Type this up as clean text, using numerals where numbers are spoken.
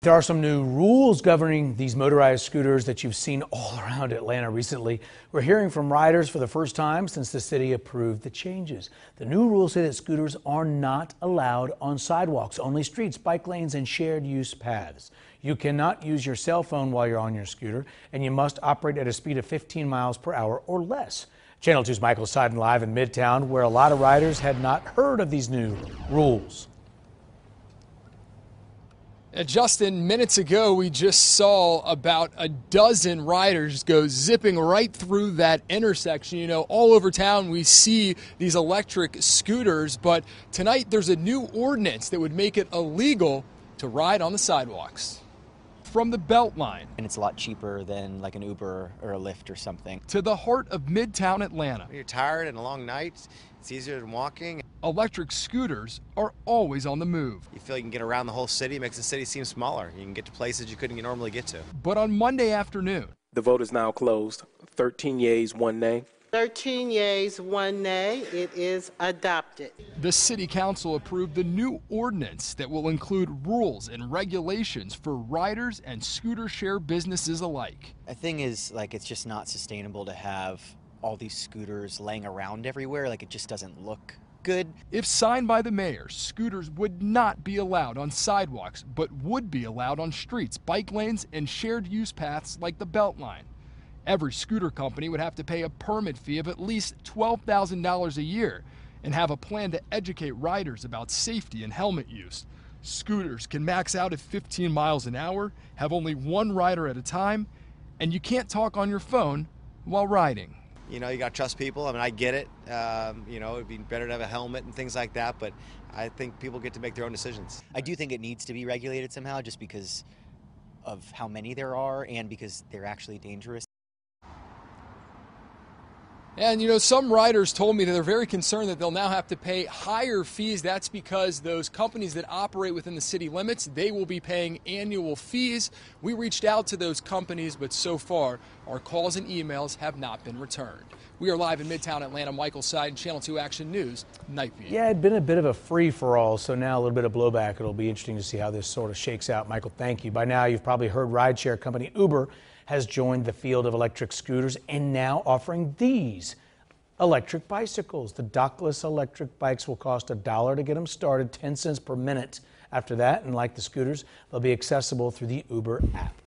There are some new rules governing these motorized scooters that you've seen all around Atlanta recently. We're hearing from riders for the first time since the city approved the changes. The new rules say that scooters are not allowed on sidewalks, only streets, bike lanes, and shared use paths. You cannot use your cell phone while you're on your scooter, and you must operate at a speed of 15 miles per hour or less. Channel 2's Michael Sidon live in Midtown, where a lot of riders had not heard of these new rules. Justin, minutes ago, we just saw about a dozen riders go zipping right through that intersection. You know, all over town we see these electric scooters, but tonight there's a new ordinance that would make it illegal to ride on the sidewalks. From the Beltline. And it's a lot cheaper than like an Uber or a Lyft or something. To the heart of Midtown Atlanta. When you're tired and a long night, it's easier than walking. Electric scooters are always on the move. You feel you can get around the whole city. It makes the city seem smaller. You can get to places you couldn't normally get to. But on Monday afternoon, the vote is now closed. 13 yeas, 1 nay. 13 yeas, 1 nay. It is adopted. The City Council approved the new ordinance that will include rules and regulations for riders and scooter share businesses alike. The thing is, like, it's just not sustainable to have all these scooters laying around everywhere. Like, it just doesn't look good. If signed by the mayor, scooters would not be allowed on sidewalks, but would be allowed on streets, bike lanes, and shared use paths like the Beltline. Every scooter company would have to pay a permit fee of at least $12,000 a year and have a plan to educate riders about safety and helmet use. Scooters can max out at 15 miles an hour, have only one rider at a time, and you can't talk on your phone while riding. You know, you got to trust people. I mean, I get it. You know, it'd be better to have a helmet and things like that, but I think people get to make their own decisions. I do think it needs to be regulated somehow just because of how many there are and because they're actually dangerous. And, you know, some riders told me that they're very concerned that they'll now have to pay higher fees. That's because those companies that operate within the city limits, they will be paying annual fees. We reached out to those companies, but so far, our calls and emails have not been returned. We are live in Midtown Atlanta. Michael Sidon, Channel 2 Action News, Night View. Yeah, it'd been a bit of a free-for-all, so now a little bit of blowback. It'll be interesting to see how this sort of shakes out. Michael, thank you. By now, you've probably heard rideshare company Uber has joined the field of electric scooters and now offering these electric bicycles. The dockless electric bikes will cost $1 to get them started, 10 cents per minute. After that, and like the scooters, they'll be accessible through the Uber app.